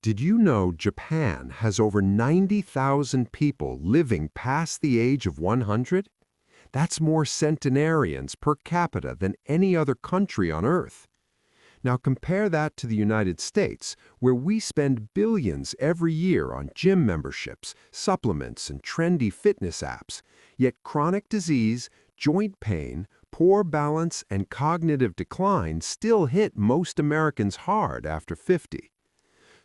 Did you know Japan has over 90,000 people living past the age of 100? That's more centenarians per capita than any other country on Earth. Now compare that to the United States, where we spend billions every year on gym memberships, supplements, and trendy fitness apps. Yet chronic disease, joint pain, poor balance, and cognitive decline still hit most Americans hard after 50.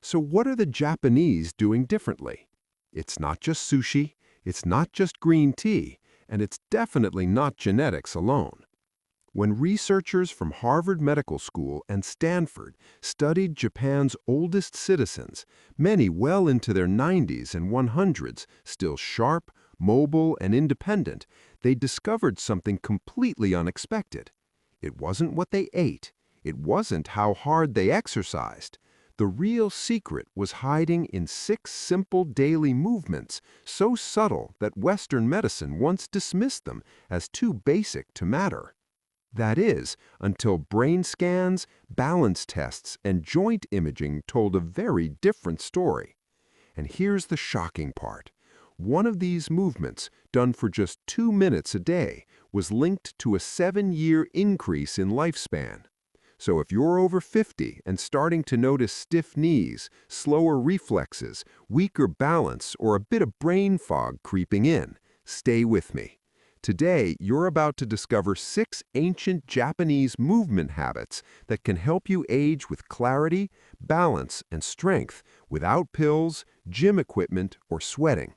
So what are the Japanese doing differently? It's not just sushi, it's not just green tea, and it's definitely not genetics alone. When researchers from Harvard Medical School and Stanford studied Japan's oldest citizens, many well into their 90s and 100s, still sharp, mobile, and independent, they discovered something completely unexpected. It wasn't what they ate. It wasn't how hard they exercised. The real secret was hiding in 6 simple daily movements, so subtle that Western medicine once dismissed them as too basic to matter. That is, until brain scans, balance tests, and joint imaging told a very different story. And here's the shocking part. One of these movements, done for just 2 minutes a day, was linked to a 7-year increase in lifespan. So if you're over 50 and starting to notice stiff knees, slower reflexes, weaker balance, or a bit of brain fog creeping in, stay with me. Today, you're about to discover 6 ancient Japanese movement habits that can help you age with clarity, balance, and strength without pills, gym equipment, or sweating.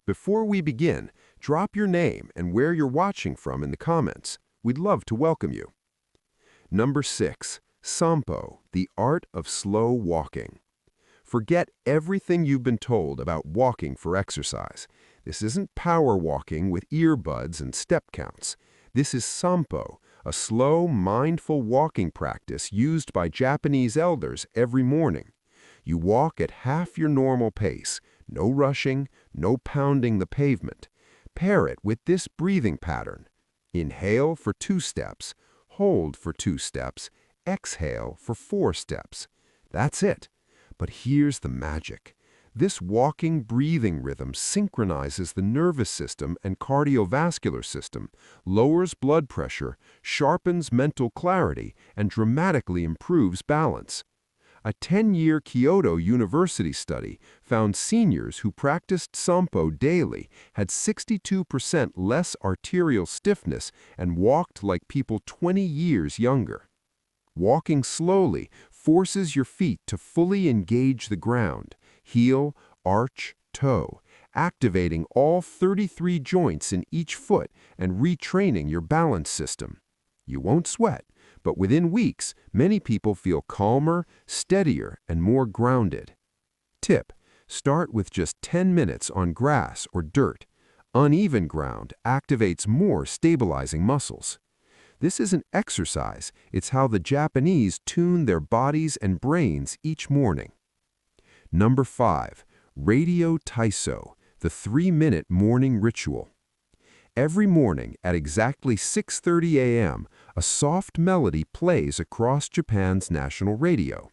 Before we begin, drop your name and where you're watching from in the comments. We'd love to welcome you. Number 6. Sampo, the art of slow walking. Forget everything you've been told about walking for exercise. This isn't power walking with earbuds and step counts. This is Sampo, a slow, mindful walking practice used by Japanese elders every morning. You walk at half your normal pace, no rushing, no pounding the pavement. Pair it with this breathing pattern. Inhale for 2 steps. Hold for 2 steps, exhale for 4 steps. That's it. But here's the magic. This walking breathing rhythm synchronizes the nervous system and cardiovascular system, lowers blood pressure, sharpens mental clarity, and dramatically improves balance. A 10-year Kyoto University study found seniors who practiced Sampo daily had 62% less arterial stiffness and walked like people 20 years younger. Walking slowly forces your feet to fully engage the ground, heel, arch, toe, activating all 33 joints in each foot and retraining your balance system. You won't sweat, but within weeks, many people feel calmer, steadier, and more grounded. Tip: start with just 10 minutes on grass or dirt. Uneven ground activates more stabilizing muscles. This isn't exercise, it's how the Japanese tune their bodies and brains each morning. Number 5. Radio Taiso, the 3-minute morning ritual. Every morning at exactly 6:30 a.m., a soft melody plays across Japan's national radio.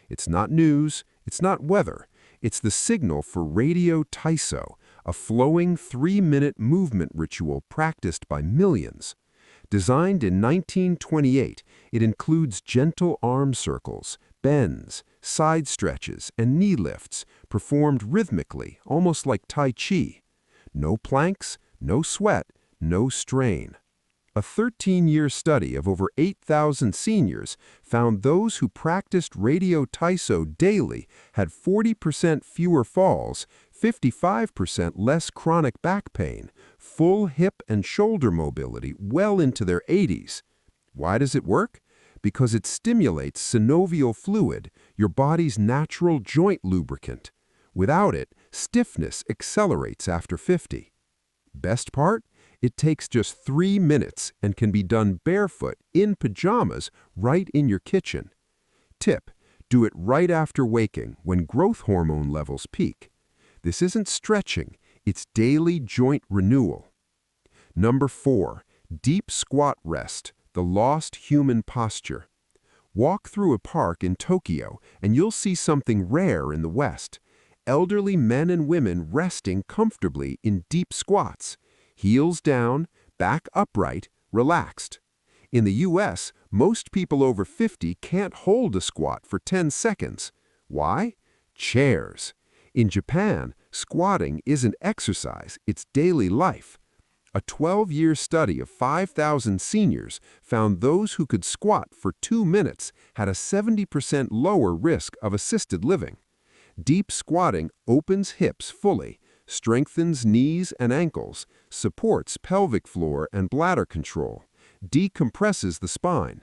It's not news, it's not weather, it's the signal for Radio Taiso, a flowing 3-minute movement ritual practiced by millions. Designed in 1928, it includes gentle arm circles, bends, side stretches, and knee lifts, performed rhythmically, almost like Tai Chi. No planks, no sweat, no strain. A 13-year study of over 8,000 seniors found those who practiced Radio Taiso daily had 40% fewer falls, 55% less chronic back pain, full hip and shoulder mobility well into their 80s. Why does it work? Because it stimulates synovial fluid, your body's natural joint lubricant. Without it, stiffness accelerates after 50. Best part? It takes just 3 minutes and can be done barefoot in pajamas right in your kitchen. Tip: do it right after waking when growth hormone levels peak. This isn't stretching, it's daily joint renewal. Number 4. Deep squat rest, the lost human posture. Walk through a park in Tokyo and you'll see something rare in the West. Elderly men and women resting comfortably in deep squats, heels down, back upright, relaxed. In the US, most people over 50 can't hold a squat for 10 seconds. Why? Chairs. In Japan, squatting isn't exercise, it's daily life. A 12-year study of 5,000 seniors found those who could squat for 2 minutes had a 70% lower risk of assisted living. Deep squatting opens hips fully, strengthens knees and ankles, supports pelvic floor and bladder control, decompresses the spine.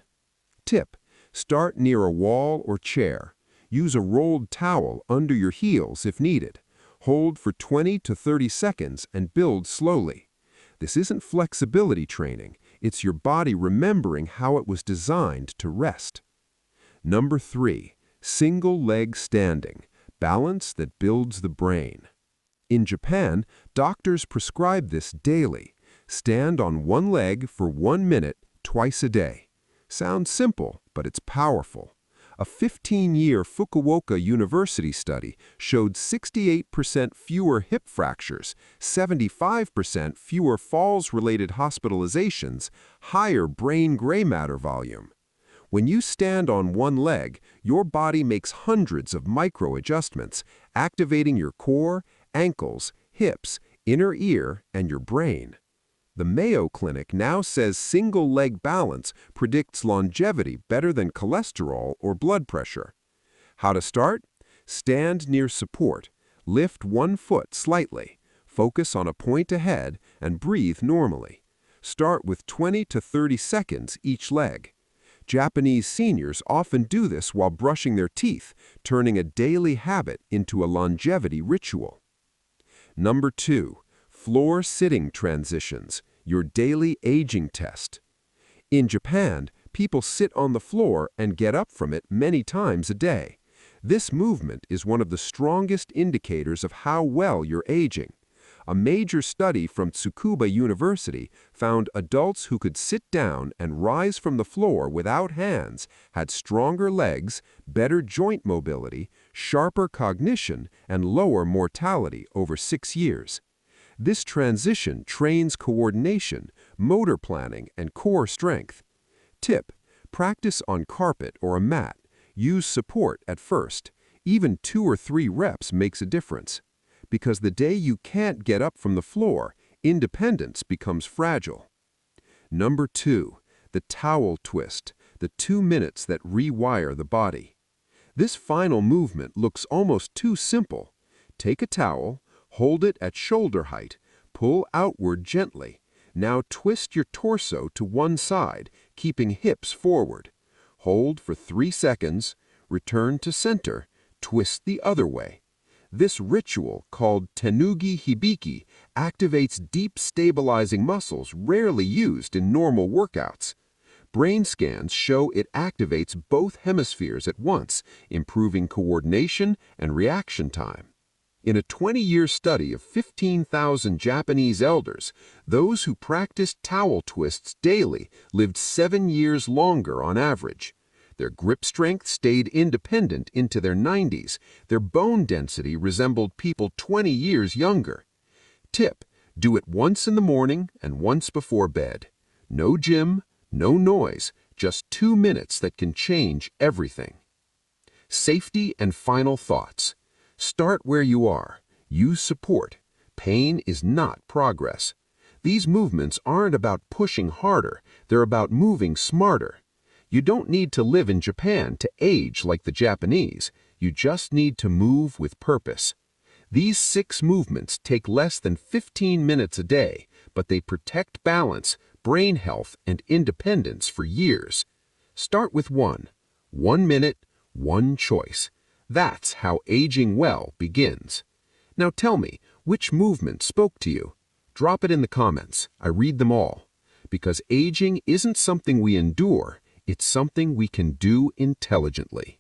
Tip: start near a wall or chair. Use a rolled towel under your heels if needed. Hold for 20 to 30 seconds and build slowly. This isn't flexibility training, it's your body remembering how it was designed to rest. Number 3, single leg standing, balance that builds the brain. In Japan, doctors prescribe this daily. Stand on one leg for 1 minute, twice a day. Sounds simple, but it's powerful. A 15-year Fukuoka University study showed 68% fewer hip fractures, 75% fewer falls-related hospitalizations, higher brain gray matter volume. When you stand on one leg, your body makes hundreds of micro-adjustments, activating your core, ankles, hips, inner ear, and your brain. The Mayo Clinic now says single-leg balance predicts longevity better than cholesterol or blood pressure. How to start? Stand near support. Lift one foot slightly. Focus on a point ahead and breathe normally. Start with 20 to 30 seconds each leg. Japanese seniors often do this while brushing their teeth, turning a daily habit into a longevity ritual. Number 2, floor sitting transitions, your daily aging test. In Japan, people sit on the floor and get up from it many times a day. This movement is one of the strongest indicators of how well you're aging. A major study from Tsukuba University found adults who could sit down and rise from the floor without hands had stronger legs, better joint mobility, sharper cognition, and lower mortality over 6 years. This transition trains coordination, motor planning, and core strength. Tip: practice on carpet or a mat. Use support at first. Even 2 or 3 reps makes a difference. Because the day you can't get up from the floor, independence becomes fragile. Number 2, the towel twist, the 2 minutes that rewire the body. This final movement looks almost too simple. Take a towel, hold it at shoulder height, pull outward gently. Now twist your torso to one side, keeping hips forward. Hold for 3 seconds, return to center, twist the other way. This ritual, called tenugi hibiki, activates deep stabilizing muscles rarely used in normal workouts. Brain scans show it activates both hemispheres at once, improving coordination and reaction time. In a 20-year study of 15,000 Japanese elders, those who practiced towel twists daily lived 7 years longer on average. Their grip strength stayed independent into their 90s. Their bone density resembled people 20 years younger. Tip: do it once in the morning and once before bed. No gym, no noise, just 2 minutes that can change everything. Safety and final thoughts. Start where you are. Use support. Pain is not progress. These movements aren't about pushing harder, they're about moving smarter. You don't need to live in Japan to age like the Japanese. You just need to move with purpose. These 6 movements take less than 15 minutes a day, but they protect balance, brain health, and independence for years. Start with 1 minute, 1 choice. That's how aging well begins. Now tell me, which movement spoke to you? Drop it in the comments. I read them all. Because aging isn't something we endure, it's something we can do intelligently.